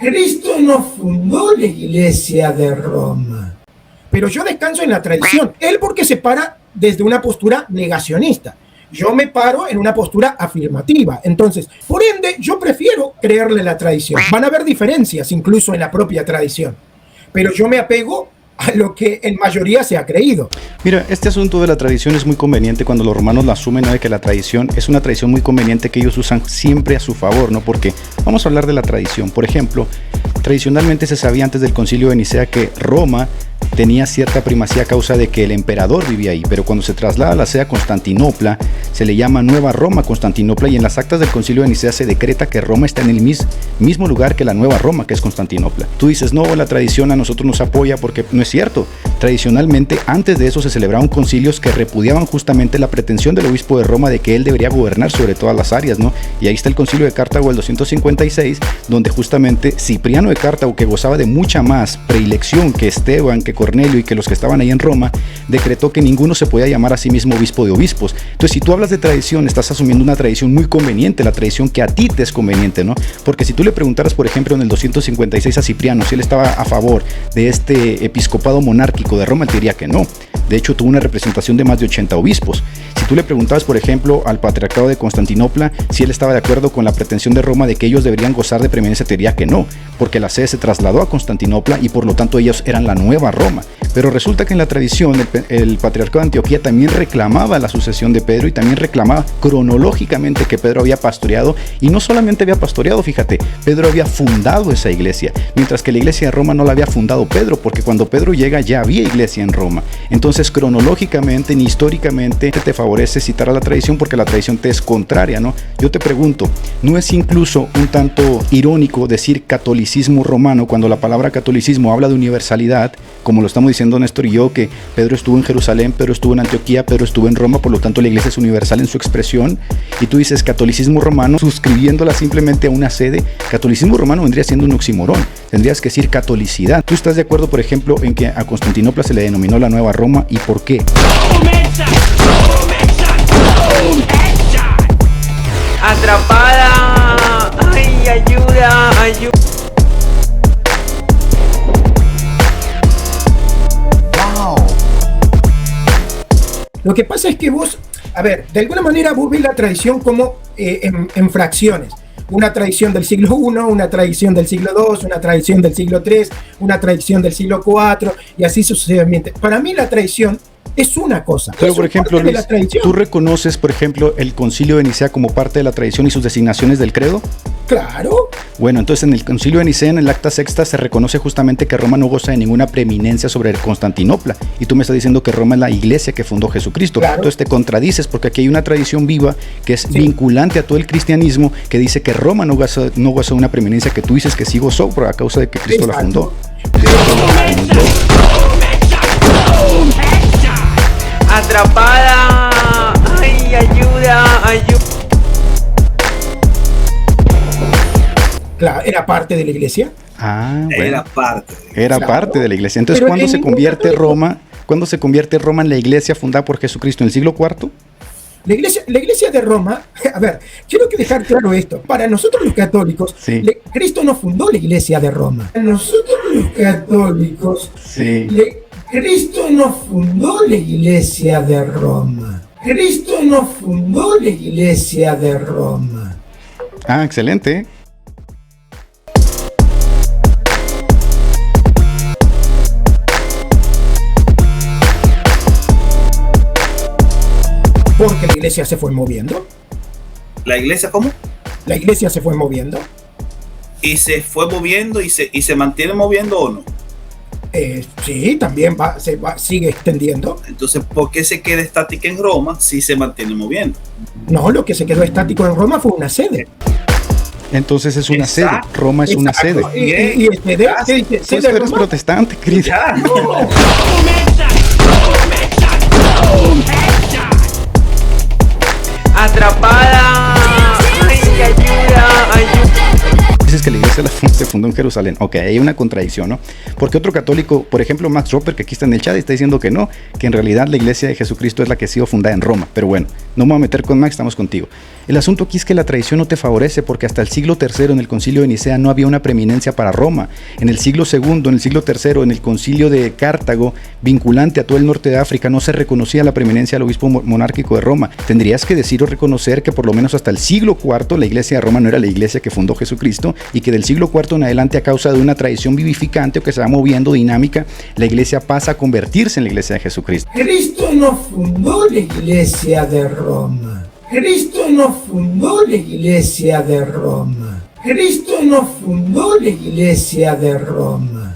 Cristo no fundó la Iglesia de Roma. Pero yo descanso en la tradición. Él porque se para desde una postura negacionista. Yo me paro en una postura afirmativa. Entonces, por ende, yo prefiero creerle la tradición. Van a haber diferencias incluso en la propia tradición. Pero yo me apego a lo que en mayoría se ha creído. Mira, este asunto de la tradición es muy conveniente cuando los romanos la asumen, ¿no? De que la tradición es una tradición muy conveniente que ellos usan siempre a su favor, ¿no? Porque vamos a hablar de la tradición. Por ejemplo, tradicionalmente se sabía antes del Concilio de Nicea que Roma tenía cierta primacía a causa de que el emperador vivía ahí, pero cuando se traslada a la sede a Constantinopla, se le llama Nueva Roma Constantinopla, y en las actas del Concilio de Nicea se decreta que Roma está en el mismo lugar que la Nueva Roma, que es Constantinopla. Tú dices, no, la tradición a nosotros nos apoya, porque no es cierto. Tradicionalmente, antes de eso se celebraban concilios que repudiaban justamente la pretensión del obispo de Roma de que él debería gobernar sobre todas las áreas, ¿no? Y ahí está el Concilio de Cartago del 256, donde justamente Cipriano de Cartago, que gozaba de mucha más predilección que Esteban, que Cornelio y que los que estaban ahí en Roma, decretó que ninguno se podía llamar a sí mismo obispo de obispos. Entonces, si tú hablas de tradición, estás asumiendo una tradición muy conveniente, la tradición que a ti te es conveniente, ¿no? Porque si tú le preguntaras, por ejemplo, en el 256 a Cipriano si él estaba a favor de este episcopado monárquico de Roma, él te diría que no. De hecho, tuvo una representación de más de 80 obispos. Si tú le preguntabas, por ejemplo, al patriarcado de Constantinopla si él estaba de acuerdo con la pretensión de Roma de que ellos deberían gozar de preeminencia, te diría que no, porque la sede se trasladó a Constantinopla y por lo tanto ellos eran la nueva Roma. Pero resulta que en la tradición el patriarcado de Antioquía también reclamaba la sucesión de Pedro y también reclamaba cronológicamente que Pedro había pastoreado, y no solamente había pastoreado, fíjate, Pedro había fundado esa iglesia, mientras que la iglesia de Roma no la había fundado Pedro, porque cuando Pedro llega ya había iglesia en Roma. Entonces, cronológicamente ni históricamente te favorece citar a la tradición, porque la tradición te es contraria, ¿no? Yo te pregunto, ¿no es incluso un tanto irónico decir catolicismo romano cuando la palabra catolicismo habla de universalidad, como lo estamos diciendo Néstor y yo, que Pedro estuvo en Jerusalén, Pedro estuvo en Antioquía, Pedro estuvo en Roma, por lo tanto la iglesia es universal en su expresión, y tú dices catolicismo romano suscribiéndola simplemente a una sede? Catolicismo romano vendría siendo un oxímoron, tendrías que decir catolicidad. ¿Tú estás de acuerdo, por ejemplo, en que a Constantinopla se le denominó la Nueva Roma, y por qué? Atrapada, ay, ayuda, ayuda. Lo que pasa es que vos, a ver, de alguna manera vos ves la tradición como en fracciones. Una tradición del siglo I, una tradición del siglo II, una tradición del siglo III, una tradición del siglo IV, y así sucesivamente. Para mí la tradición es una cosa. Pero, por ejemplo, Luis, ¿tú reconoces, por ejemplo, el Concilio de Nicea como parte de la tradición y sus designaciones del credo? Claro. Bueno, entonces en el Concilio de Nicea, en el Acta Sexta, se reconoce justamente que Roma no goza de ninguna preeminencia sobre Constantinopla, y tú me estás diciendo que Roma es la iglesia que fundó Jesucristo. Claro. Entonces te contradices, porque aquí hay una tradición viva que es vinculante a todo el cristianismo, que dice que Roma no goza de una preeminencia que tú dices que sí gozó por a causa de que Cristo la fundó. Atrapada, ay, ayuda, ayuda. Claro, era parte de la iglesia. Ah, bueno. Era parte de la iglesia. Entonces, ¿cuándo se convierte Roma en la iglesia fundada por Jesucristo? ¿En el siglo IV? La iglesia de Roma, a ver, quiero que dejar claro esto. Para nosotros los católicos, sí, Cristo no fundó la iglesia de Roma. Para nosotros los católicos, sí, Cristo no fundó la iglesia de Roma. Cristo no fundó la iglesia de Roma. Ah, excelente. Porque la iglesia se fue moviendo. ¿La iglesia cómo? La iglesia se fue moviendo. ¿Y se fue moviendo y se mantiene moviendo o no? Sí, también sigue extendiendo. Entonces, ¿por qué se queda estática en Roma si se mantiene moviendo? No, lo que se quedó estático en Roma fue una sede. Entonces es una sede. Roma es una sede. ¿Y sede? Pues eres protestante, querido. No. Atrapada, ay, ayuda, ayuda. dices que la iglesia se fundó en Jerusalén. Ok, hay una contradicción, ¿no? Porque otro católico, por ejemplo, Max Roper, que aquí está en el chat, está diciendo que no, que en realidad la iglesia de Jesucristo es la que ha sido fundada en Roma. Pero bueno, no me voy a meter con Max, estamos contigo. El asunto aquí es que la tradición no te favorece, porque hasta el siglo III, en el concilio de Nicea, no había una preeminencia para Roma. En el siglo II, en el siglo III, en el concilio de Cartago, vinculante a todo el norte de África, no se reconocía la preeminencia del obispo monárquico de Roma. Tendrías que decir o reconocer que por lo menos hasta el siglo IV la iglesia de Roma no era la iglesia que fundó Jesucristo, y que del siglo IV en adelante, a causa de una tradición vivificante o que se va moviendo dinámica, la iglesia pasa a convertirse en la iglesia de Jesucristo. Cristo no fundó la iglesia de Roma. Cristo no fundó la iglesia de Roma. Cristo no fundó la iglesia de Roma.